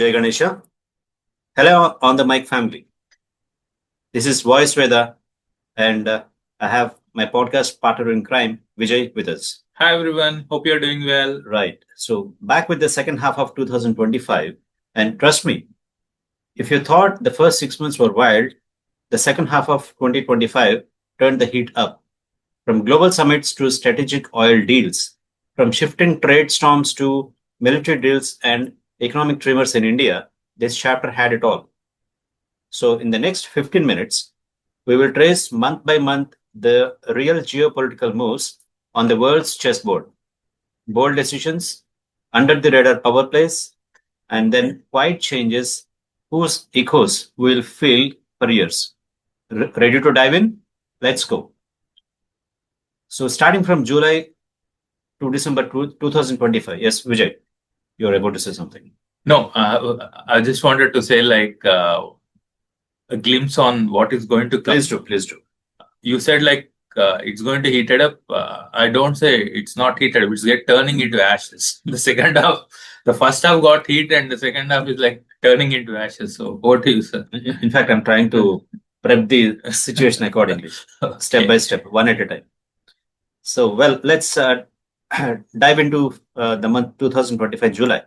Jai Ganesha. Hello on the mic family. This is Voice Veda, and I have my podcast partner in crime, Vijay, with us. Hi everyone, hope you're doing well. Right. So, back with the second half of 2025. And trust me, if you thought the first 6 months were wild, the second half of 2025 turned the heat up. From global summits to strategic oil deals, from shifting trade storms to military deals and economic tremors in India, this chapter had it all. So, in the next 15 minutes, we will trace month by month the real geopolitical moves on the world's chessboard. Bold decisions, under the radar power plays, and then quiet changes whose echoes we'll feel for years. Ready to dive in? Let's go. So, starting from July to December 2025. Yes, Vijay, you're about to say something. No, I just wanted to say a glimpse on what is going to come. Please do. You said it's going to heat it up. I don't say it's not heated up, it's turning into ashes. The second half, the first half got heat and the second half is like turning into ashes. So over to you, sir. In fact, I'm trying to prep the situation accordingly, step by step, one at a time. So, well, let's dive into the month 2025 July.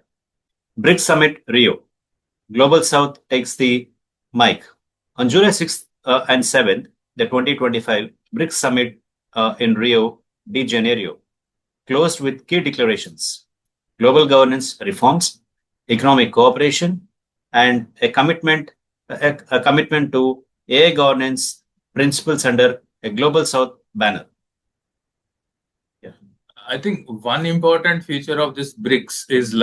BRICS Summit Rio. Global South takes the mic. On July 6th and 7th, the 2025 BRICS Summit in Rio de Janeiro closed with key declarations: global governance reforms, economic cooperation, and a commitment to AI governance principles under a Global South banner. I think one important feature of this BRICS is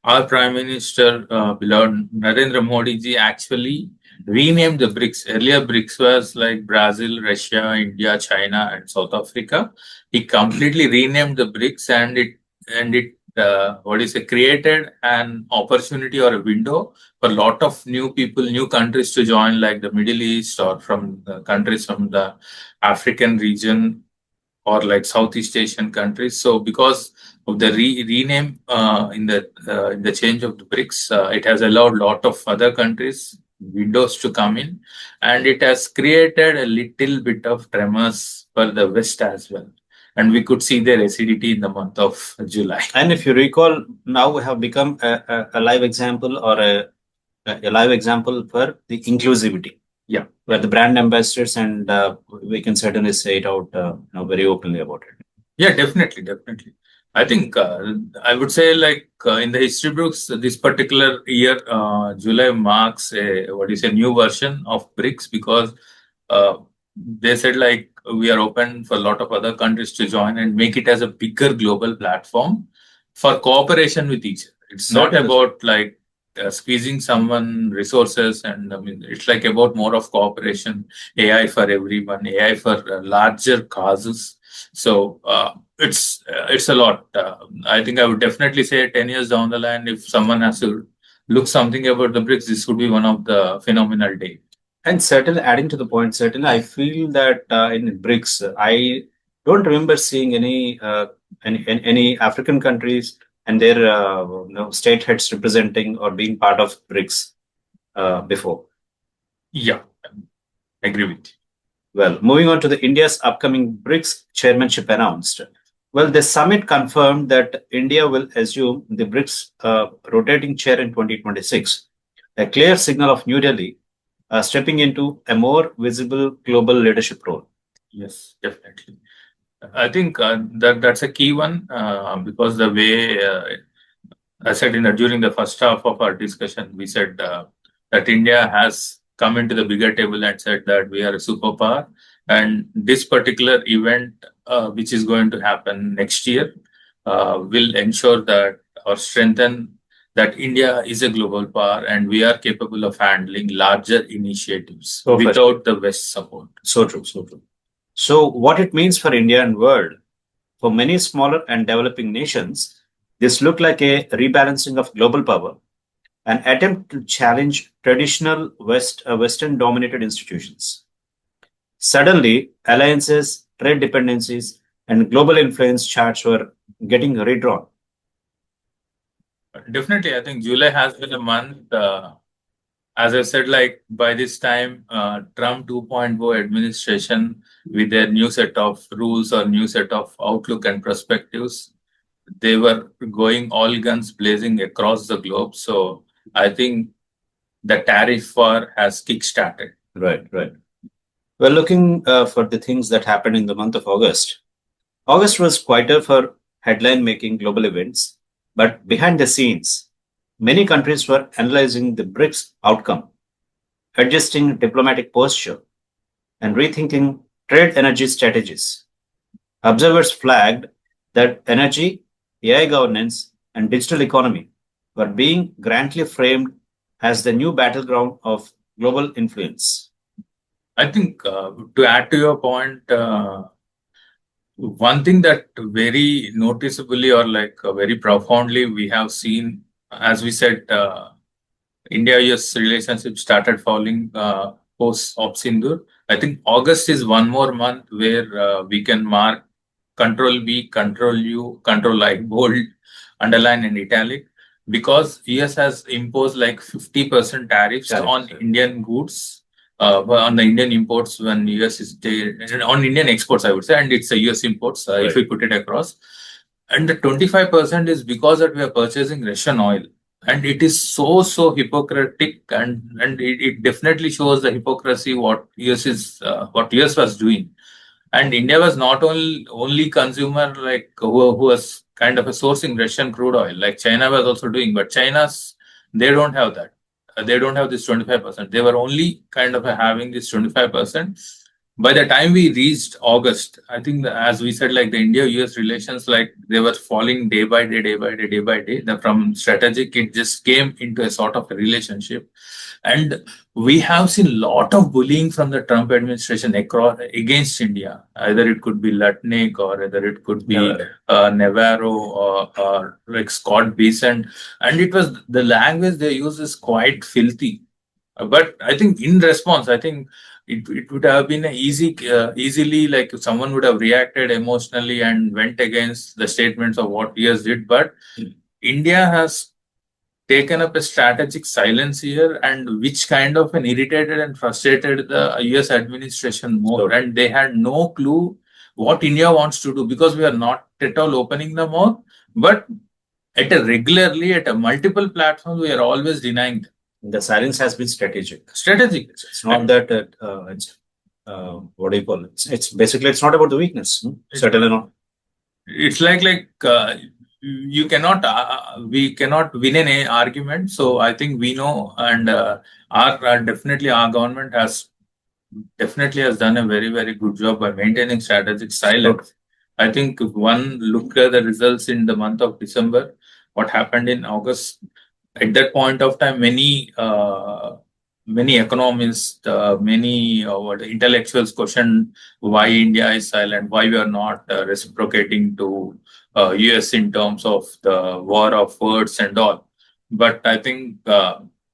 our Prime Minister, beloved Narendra Modi ji, actually renamed the BRICS. Earlier, BRICS was like Brazil, Russia, India, China, and South Africa. He completely renamed the BRICS, and it created an opportunity or a window for a lot of new people, new countries to join, like the Middle East or from the countries from the African region or like Southeast Asian countries. So because of the rename in the change of the BRICS, it has allowed a lot of other countries windows to come in, and it has created a little bit of tremors for the West as well. And we could see their acidity in the month of July. And if you recall, now we have become a live example or a live example for the inclusivity. Yeah, where the brand ambassadors, and we can certainly say it out very openly about it. Yeah, definitely. I think I would say in the history books, this particular year, July marks a new version of BRICS, because they said we are open for a lot of other countries to join and make it as a bigger global platform for cooperation with each other. It's not about squeezing someone resources, and I mean it's about more of cooperation, AI for everyone, AI for larger causes. So it's a lot. I think I would definitely say 10 years down the line, if someone has to look something about the BRICS, this would be one of the phenomenal days. And certainly, adding to the point, certainly I feel that in BRICS, I don't remember seeing any African countries and their state heads representing or being part of BRICS before. Yeah, I agree with you. Well, moving on to the India's upcoming BRICS chairmanship announced. Well, the summit confirmed that India will assume the BRICS rotating chair in 2026, a clear signal of New Delhi stepping into a more visible global leadership role. Yes, definitely. I think that's a key one, because the way I said during the first half of our discussion, we said that India has come into the bigger table and said that we are a superpower, and this particular event, which is going to happen next year, will ensure that or strengthen that India is a global power and we are capable of handling larger initiatives without the West support. So true. So what it means for India and world, for many smaller and developing nations, this looked like a rebalancing of global power, an attempt to challenge traditional Western-dominated institutions. Suddenly, alliances, trade dependencies, and global influence charts were getting redrawn. Definitely. I think July has been a month. As I said, like by this time, Trump 2.0 administration with their new set of rules or new set of outlook and perspectives, they were going all guns blazing across the globe. So I think the tariff war has kick-started. Right, right. Well, looking for the things that happened in the month of August. August was quieter for headline making global events, but behind the scenes, many countries were analyzing the BRICS outcome, adjusting diplomatic posture, and rethinking trade energy strategies. Observers flagged that energy, AI governance, and digital economy were being grandly framed as the new battleground of global influence. I think to add to your point, one thing that very noticeably or like very profoundly we have seen, as we said, India-US relationship started falling post Op Sindur. I think August is one more month where we can mark Control B, Control U, Control I, bold, underline, and italic, because US has imposed like 50% tariffs on Indian goods, on the Indian imports when US is there, on Indian exports, I would say, and it's a US imports if we put it across. And the 25% is because that we are purchasing Russian oil. And it is so hypocritic, and it definitely shows the hypocrisy what US was doing. And India was not only consumer like who was kind of a sourcing Russian crude oil, like China was also doing, but China's, they don't have that. They don't have this 25%. They were only kind of having this 25%. By the time we reached August, I think as we said, like the India-US relations, like they were falling day by day, day by day, day by day. From strategic, it just came into a sort of a relationship. And we have seen a lot of bullying from the Trump administration against India. Either it could be Lutnick, or either it could be Navarro, or like Scott Bessent. And it was the language they use is quite filthy. But I think in response, I think it would have been easily like if someone would have reacted emotionally and went against the statements of what US did. But India has taken up a strategic silence here, and which kind of an irritated and frustrated the US administration more. And they had no clue what India wants to do, because we are not at all opening the mouth, but at a multiple platforms, we are always denying them. The silence has been strategic. It's not that it's what do you call it? It's basically it's not about the weakness. Certainly not. It's like you cannot we cannot win an argument. So I think we know, and definitely our government has done a very good job by maintaining strategic silence. I think if one look at the results in the month of December, what happened in August, at that point of time, many economists, many intellectuals questioned why India is silent, why we are not reciprocating to US in terms of the war of words and all. But I think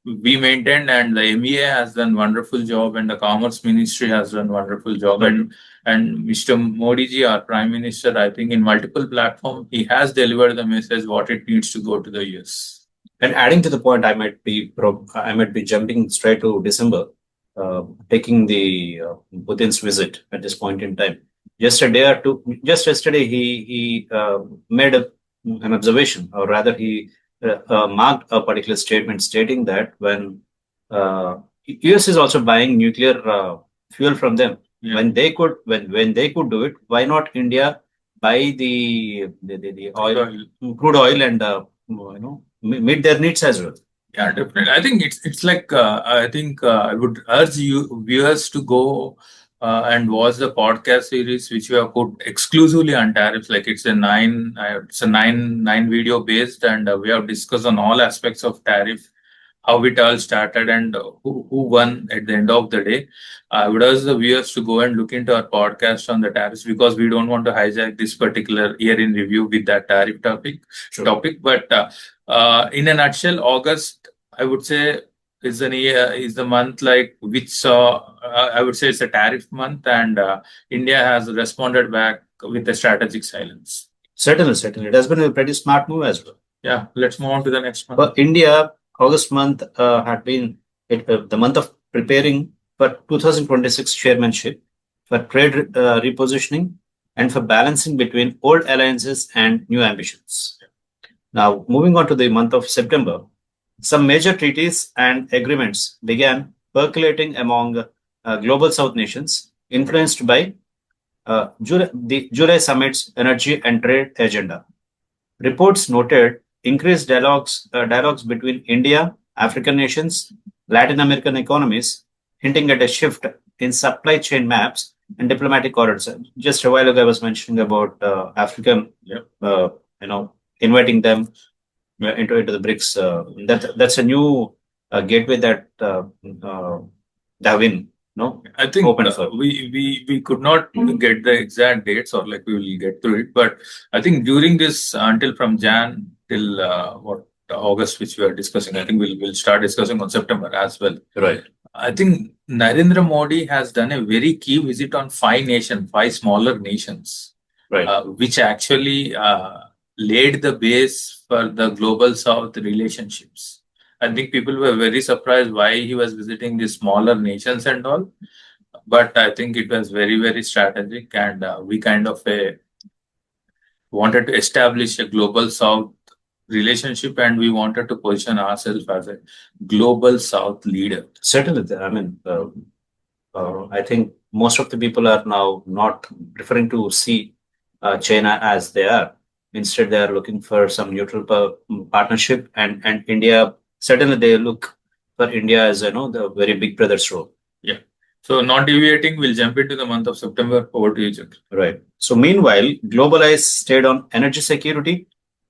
we maintained, and the MEA has done wonderful job, and the Commerce Ministry has done wonderful job, and Mr. Modi ji, our Prime Minister, I think in multiple platforms, he has delivered the message what it needs to go to the US. And adding to the point, I might be jumping straight to December, taking the Putin's visit at this point in time. Just yesterday, he made an observation, or rather, he marked a particular statement stating that when US is also buying nuclear fuel from them, when they could do it, why not India buy the oil, crude oil, and meet their needs as well? Yeah, definitely. I think it's like I think I would urge you viewers to go and watch the podcast series which we have put exclusively on tariffs. Like it's a nine video based, and we have discussed on all aspects of tariff, how it all started, and who won at the end of the day. I would urge the viewers to go and look into our podcast on the tariffs, because we don't want to hijack this particular year in review with that tariff topic. But in a nutshell, August, I would say, is the month like which saw, I would say it's a tariff month, and India has responded back with a strategic silence. Certainly. It has been a pretty smart move as well. Yeah, let's move on to the next one. For India, August month had been the month of preparing for 2026 chairmanship, for trade repositioning, and for balancing between old alliances and new ambitions. Now, moving on to the month of September, some major treaties and agreements began percolating among global South nations, influenced by the July summit's energy and trade agenda. Reports noted increased dialogues between India, African nations, Latin American economies, hinting at a shift in supply chain maps and diplomatic corridors. Just a while ago, I was mentioning about African, inviting them into the BRICS. That's a new gateway that they have been, I think open for. we could not get the exact dates, or like we will get through it. But I think during this, until from Jan till August, which we are discussing, I think we'll start discussing on September as well. Right. I think Narendra Modi has done a very key visit on five smaller nations, Right. which actually laid the base for the global South relationships. I think people were very surprised why he was visiting these smaller nations and all. But I think it was very, very strategic, and we kind of wanted to establish a global South relationship, and we wanted to position ourselves as a global South leader. Certainly, I mean, I think most of the people are now not preferring to see China as they are. Instead, they are looking for some neutral partnership, and India, certainly they look for India as, the very big brother's role. Yeah. So, not deviating, we'll jump into the month of September. Over to you, Jack. Right. So, meanwhile, Global Eyes stayed on energy security,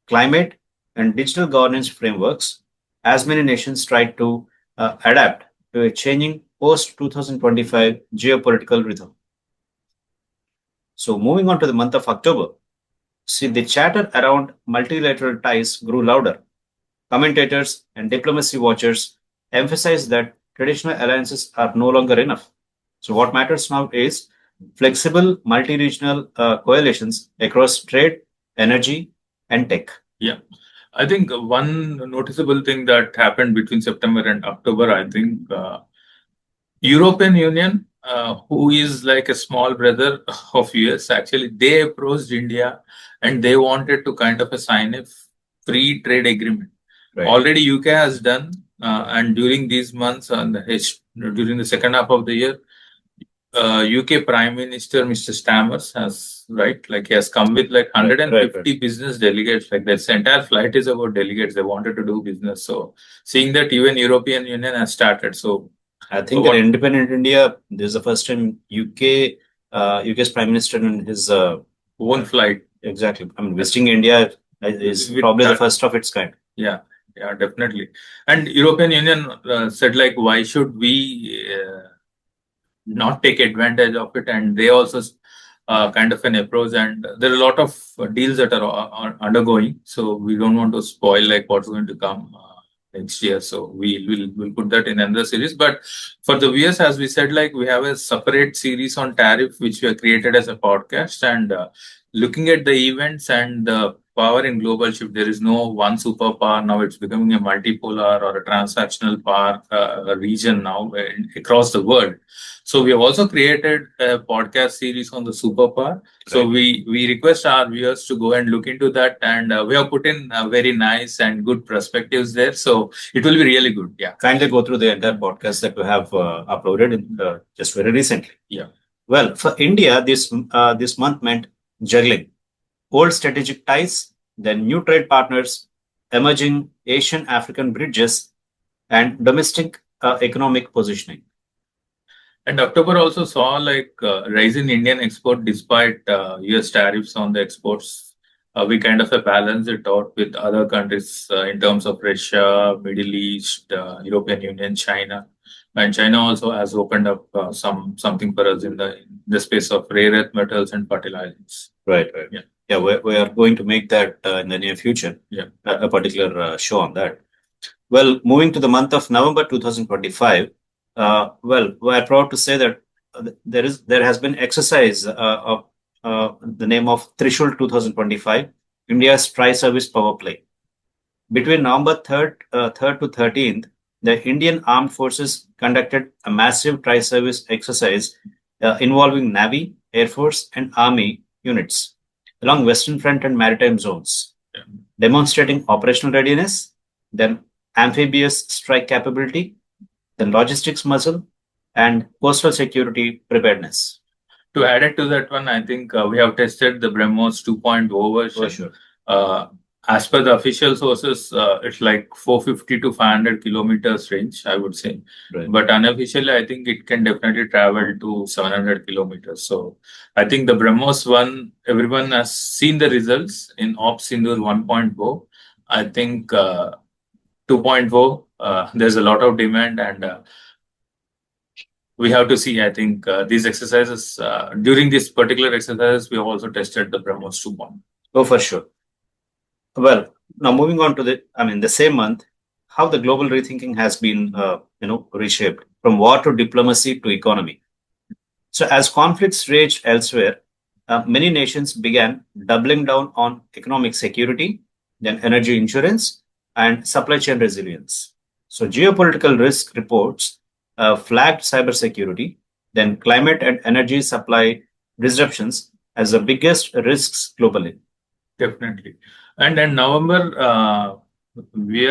climate, and digital governance frameworks as many nations tried to adapt to a changing post 2025 geopolitical rhythm. So, moving on to the month of October, see the chatter around multilateral ties grew louder. Commentators and diplomacy watchers emphasized that traditional alliances are no longer enough. So, what matters now is flexible multi regional coalitions across trade, energy, and tech. Yeah. I think one noticeable thing that happened between September and October, I think European Union, who is like a small brother of US, actually they approached India and they wanted to kind of sign a free trade agreement. Right. Already UK has done, and during these months, during the second half of the year, UK Prime Minister Mr. Stammers has he has come with like 150 business delegates. Like this entire flight is about delegates. They wanted to do business. So seeing that even European Union has started. So I think in independent India, this is the first time UK's Prime Minister in his own flight. Exactly. I mean, visiting India is probably the first of its kind. Yeah, definitely. And European Union said like, why should we not take advantage of it? And they also kind of an approach, and there are a lot of deals that are undergoing. So we don't want to spoil like what's going to come next year. So we'll put that in another series. But for the viewers, as we said, like we have a separate series on tariff, which we have created as a podcast, and looking at the events and the power in global shift, there is no one superpower now. It's becoming a multipolar or a transactional power region now across the world. So we have also created a podcast series on the superpower. Right. So we request our viewers to go and look into that, and we have put in very nice and good perspectives there. So it will be really good. Yeah. Kindly go through the entire podcast that we have uploaded just very recently. Yeah. Well, for India, this month meant juggling old strategic ties, then new trade partners, emerging Asian African bridges, and domestic economic positioning. And October also saw like rise in Indian export despite US tariffs on the exports. We kind of balance it out with other countries in terms of Russia, Middle East, European Union, China. And China also has opened up something for us in the space of rare earth metals and fertilizers. Right. Yeah, we are going to make that in the near future. Yeah, a particular show on that. Well, moving to the month of November 2025. Well, we are proud to say that there has been exercise of the name of Trishul 2025, India's Tri-Service Power Play. Between November 3rd to 13th, the Indian Armed Forces conducted a massive tri-service exercise involving Navy, Air Force, and Army units along Western Front and maritime zones, demonstrating operational readiness, then amphibious strike capability, then logistics muscle, and coastal security preparedness. To add it to that one, I think we have tested the BrahMos 2.0 version. For sure. As per the official sources, it's like 450 to 500 kilometers range, I would say. Right. But unofficially, I think it can definitely travel to 700 kilometers. So I think the BrahMos one, everyone has seen the results in Ops Sindur 1.0. I think 2.0, there's a lot of demand, and we have to see. I think these exercises, during this particular exercise, we have also tested the BrahMos 2.0. Oh, for sure. Well, now moving on to the same month, how the global rethinking has been, reshaped from war to diplomacy to economy. So as conflicts raged elsewhere, many nations began doubling down on economic security, then energy insurance, and supply chain resilience. So geopolitical risk reports flagged cybersecurity, then climate and energy supply disruptions as the biggest risks globally. Definitely. And in November, we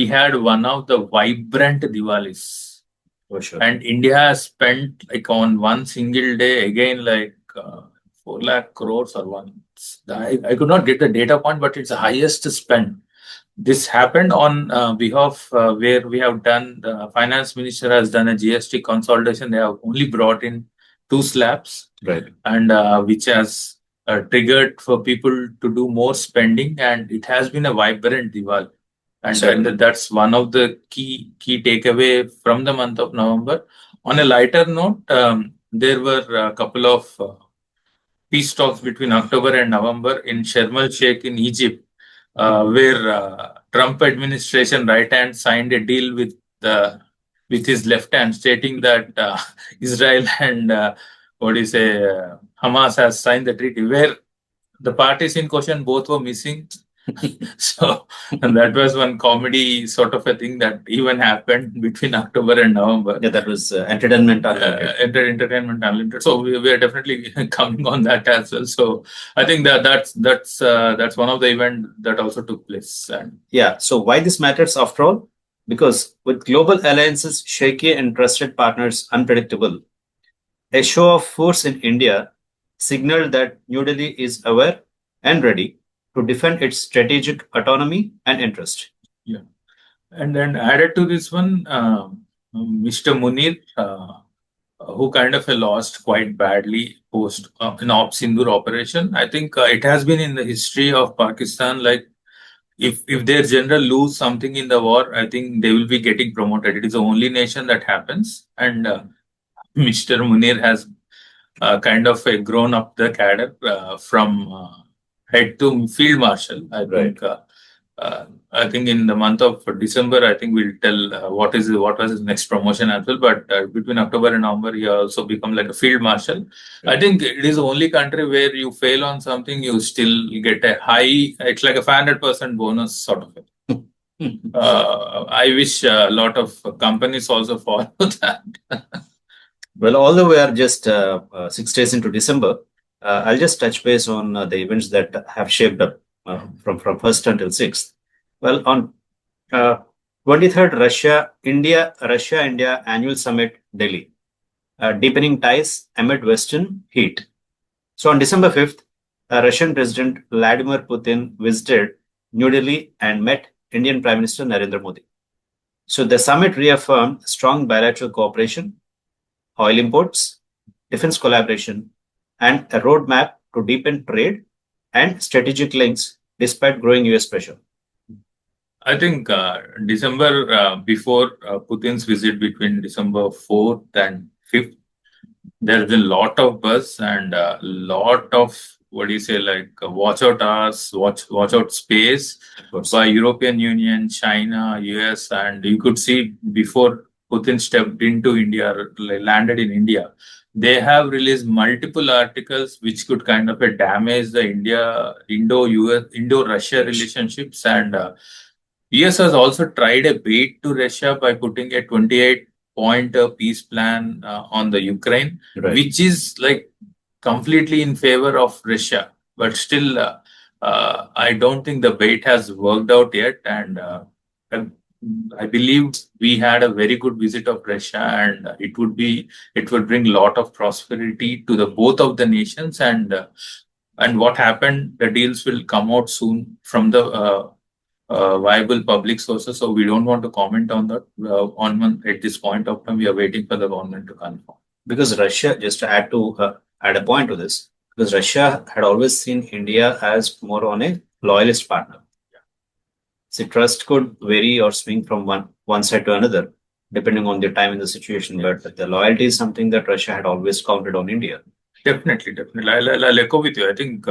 had one of the vibrant Diwalis. For sure. And India has spent like on one single day again 4 lakh crores or one. I could not get the data point, but it's the highest spend. This happened on behalf where we have done, the finance minister has done a GST consolidation. They have only brought in 2 slabs, Right. and which has triggered for people to do more spending, and it has been a vibrant Diwali. And that's one of the key takeaway from the month of November. On a lighter note, there were a couple of peace talks between October and November in Sharm el Sheikh in Egypt, where Trump administration right hand signed a deal with his left hand, stating that Israel and Hamas has signed the treaty, where the parties in question both were missing. So and that was one comedy sort of a thing that even happened between October and November. Yeah, that was entertainment unlimited. Entertainment unlimited. So we are definitely counting on that as well. So I think that's one of the events that also took place. And yeah. So why this matters after all? Because with global alliances shaky and trusted partners unpredictable, a show of force in India signaled that New Delhi is aware and ready to defend its strategic autonomy and interest. Yeah. And then added to this one, Mr. Munir, who kind of lost quite badly post in Ops Sindur operation. I think it has been in the history of Pakistan, like if their general lose something in the war, I think they will be getting promoted. It is the only nation that happens. And Mr. Munir has kind of grown up the cadre from head to field marshal. I think in the month of December, I think we'll tell what was his next promotion as well. But between October and November, he also become like a field marshal. I think it is the only country where you fail on something, you still get a high. It's like a 500% bonus sort of it. I wish a lot of companies also follow that. Well, although we are just 6 days into December, I'll just touch base on the events that have shaped up from 1st until 6th. Well, on 23rd, Russia-India Annual Summit, Delhi, deepening ties amid Western heat. So on December 5th, Russian President Vladimir Putin visited New Delhi and met Indian Prime Minister Narendra Modi. So the summit reaffirmed strong bilateral cooperation, oil imports, defense collaboration, and a roadmap to deepen trade and strategic links despite growing US pressure. I think December, before Putin's visit between December 4th and 5th, there's been a lot of buzz and a lot of, watch out hours, watch out space by European Union, China, US, and you could see before Putin stepped into India, or landed in India, they have released multiple articles which could kind of damage the Indo-Russia relationships. And US has also tried a bait to Russia by putting a 28-point peace plan on the Ukraine, Right. which is like completely in favor of Russia. But still, I don't think the bait has worked out yet. And I believe we had a very good visit of Russia, and it would bring a lot of prosperity to the both of the nations. And what happened, the deals will come out soon from the viable public sources. So we don't want to comment on that at this point of time. We are waiting for the government to confirm. Because Russia, just to add a point to this, because Russia had always seen India as more on a loyalist partner. See, trust could vary or swing from one side to another, depending on the time and the situation. But the loyalty is something that Russia had always counted on India. Definitely. I'll echo with you. I think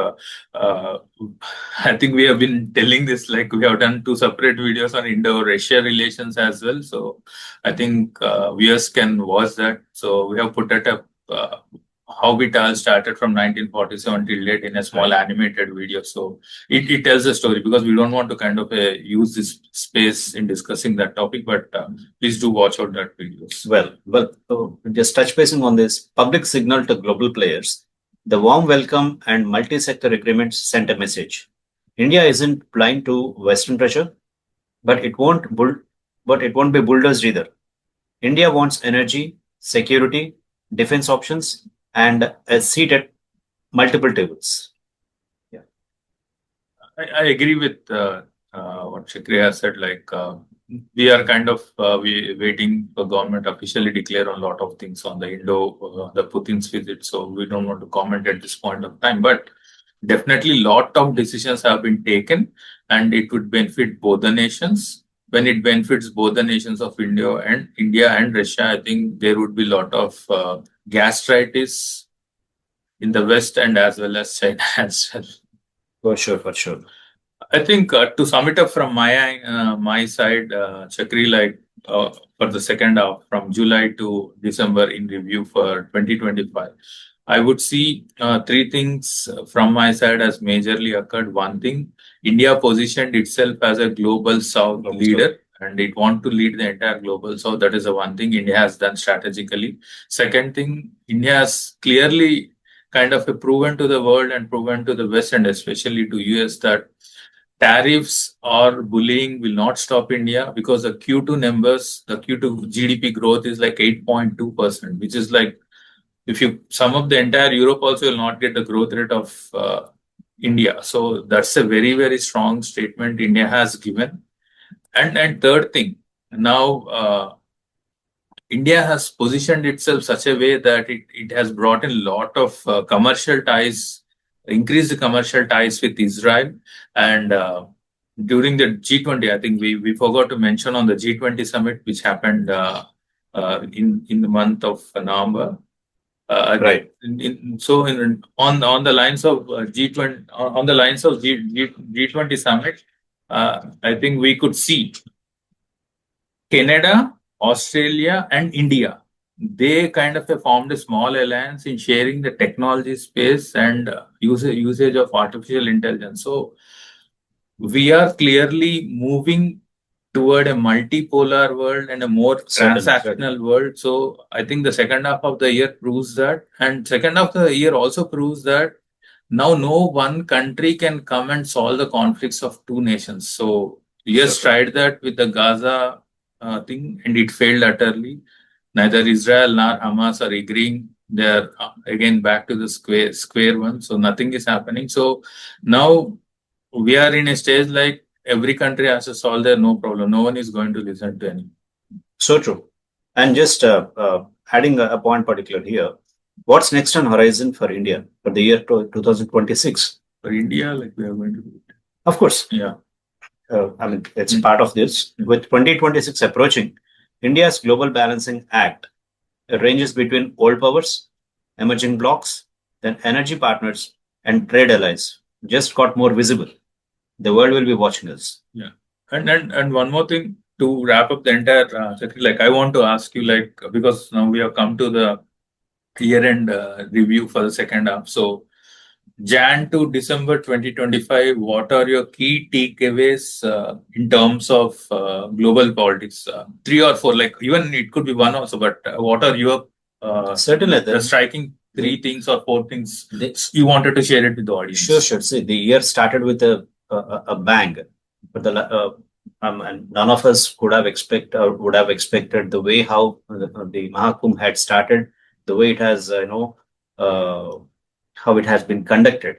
we have been telling this, like we have done 2 separate videos on Indo-Russia relations as well. So I think viewers can watch that. So we have put it up how it all started from 1947 till date in a small animated video. So it tells a story, because we don't want to kind of use this space in discussing that topic, but please do watch out that videos. Well, just touch basing on this public signal to global players, the warm welcome and multi-sector agreements sent a message. India isn't blind to Western pressure, but it won't be bulldozed either. India wants energy, security, defense options, and a seat at multiple tables. Yeah, I agree with what Shakri has said. Like we are kind of waiting for government officially declare on a lot of things on the the Putin's visit. So we don't want to comment at this point of time. But definitely, lot of decisions have been taken, and it would benefit both the nations. When it benefits both the nations of India and Russia, I think there would be a lot of gastritis in the West and as well as China as well. for sure. I think to sum it up from my side, Chakri, like for the second half from July to December in review for 2025, I would see 3 things from my side as majorly occurred. One thing, India positioned itself as a global South leader, and it want to lead the entire global South. That is the one thing India has done strategically. Second thing, India has clearly kind of proven to the world and proven to the West and especially to US that tariffs or bullying will not stop India, because the Q2 numbers, the Q2 GDP growth is like 8.2%, which is like, if you sum up the entire Europe also, will not get the growth rate of India. So that's a very, very strong statement India has given. And third thing, now India has positioned itself such a way that it has brought in a lot of commercial ties, increased the commercial ties with Israel. And during the G20, I think we forgot to mention on the G20 summit, which happened in the month of November. Right. On the lines of G20, on the lines of G20 summit, I think we could see Canada, Australia, and India. They kind of formed a small alliance in sharing the technology space and usage of artificial intelligence. So we are clearly moving toward a multipolar world and a more transactional world. So I think the second half of the year proves that. And second half of the year also proves that now no one country can come and solve the conflicts of 2 nations. So US tried that with the Gaza thing, and it failed utterly. Neither Israel nor Hamas are agreeing. They are again back to the square one. So nothing is happening. So now we are in a stage like every country has to solve their no problem. No one is going to listen to any. So true. And just adding a point particular here, what's next on horizon for India for the year 2026? For India, like we are going to do it. Of course. Yeah. I mean, it's part of this. With 2026 approaching, India's Global Balancing Act ranges between old powers, emerging blocs, then energy partners, and trade allies just got more visible. The world will be watching us. Yeah. And one more thing, to wrap up the entire, Chakri, like I want to ask you, like, because now we have come to the year-end review for the second half. So, Jan to December 2025, what are your key takeaways in terms of global politics? Three or four, like even it could be one also, but what are your Certainly, the striking three things or four things you wanted to share it with the audience? Sure. See, the year started with a bang, but and none of us would have expected the way how the Mahakumbh had started, the way it has how it has been conducted,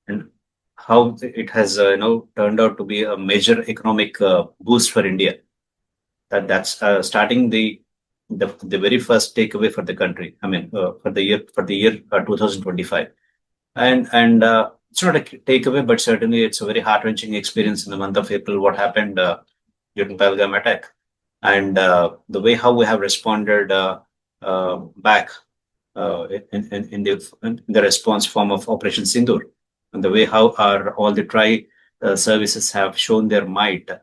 and how it has turned out to be a major economic boost for India. That's starting the very first takeaway for the country. I mean, for the year 2025, and it's not a takeaway, but certainly it's a very heart-wrenching experience in the month of April. What happened during Pahalgam attack, and the way how we have responded back in the response form of Operation Sindoor, and the way how all the services have shown their might to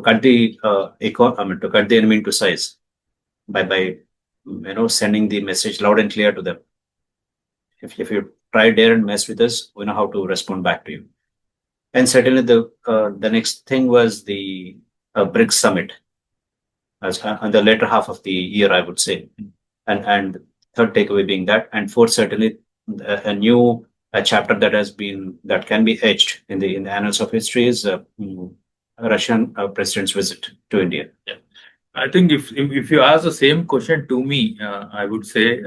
cut the to cut the enemy into size by sending the message loud and clear to them. If you try dare and mess with us, we know how to respond back to you. And certainly the next thing was the BRICS summit on the later half of the year, I would say. And third takeaway being that, and fourth, certainly a new chapter that can be etched in the annals of history is Russian president's visit to India. Yeah. I think if you ask the same question to me, I would say,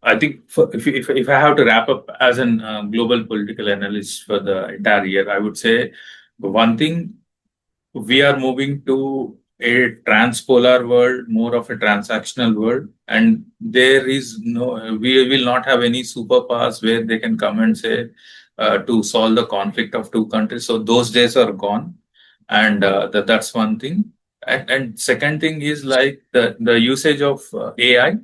I think if I have to wrap up as a global political analyst for the entire year, I would say one thing, we are moving to a transpolar world, more of a transactional world, and there is we will not have any superpowers where they can come and say to solve the conflict of two countries. So those days are gone, and that's one thing. And second thing is like the usage of AI,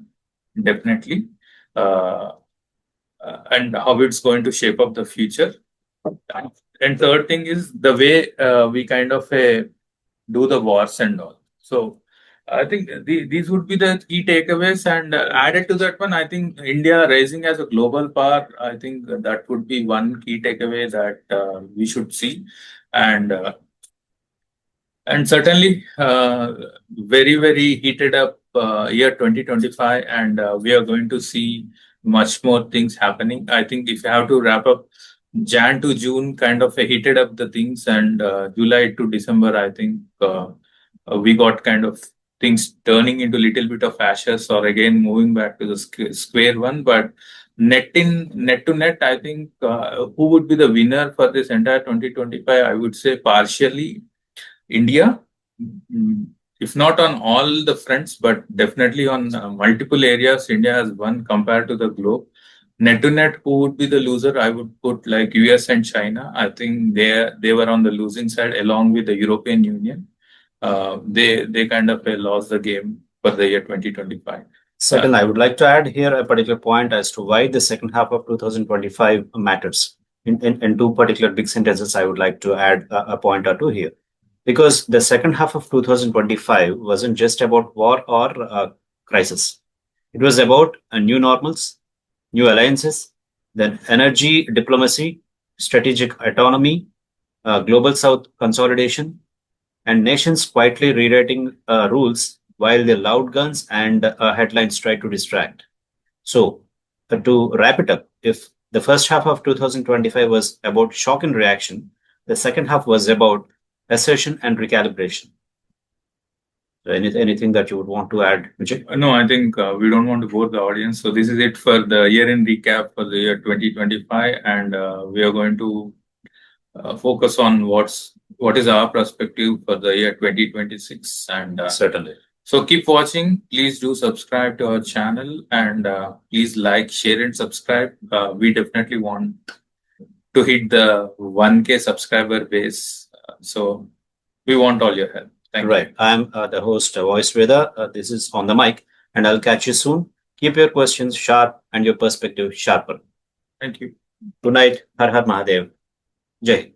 definitely, and how it's going to shape up the future. And third thing is the way we kind of do the wars and all. So I think these would be the key takeaways. And added to that one, I think India rising as a global power, I think that would be one key takeaway that we should see. And certainly, very, very heated up year 2025, and we are going to see much more things happening. I think if you have to wrap up Jan to June, kind of heated up the things, and July to December, I think we got kind of things turning into a little bit of ashes, or again moving back to the square one. But net to net, I think who would be the winner for this entire 2025? I would say partially India, if not on all the fronts, but definitely on multiple areas, India has won compared to the globe. Net to net, who would be the loser? I would put like US and China. I think they were on the losing side along with the European Union. They kind of lost the game for the year 2025. Second, I would like to add here a particular point as to why the second half of 2025 matters. In two particular big sentences, I would like to add a point or two here. Because the second half of 2025 wasn't just about war or crisis. It was about new normals, new alliances, then energy diplomacy, strategic autonomy, global south consolidation, and nations quietly rewriting rules while the loud guns and headlines try to distract. So, to wrap it up, if the first half of 2025 was about shock and reaction, the second half was about assertion and recalibration. So anything that you would want to add, Vijay? No, I think we don't want to bore the audience. So this is it for the year-end recap for the year 2025, and we are going to focus on what is our perspective for the year 2026. And certainly. So keep watching. Please do subscribe to our channel, and please like, share, and subscribe. We definitely want to hit the 1K subscriber base. So we want all your help. Thank you. Right. I'm the host, Voice Veda. This is On the Mic, and I'll catch you soon. Keep your questions sharp and your perspective sharper. Thank you. Good night. Har Har Mahadev. Jai Hind.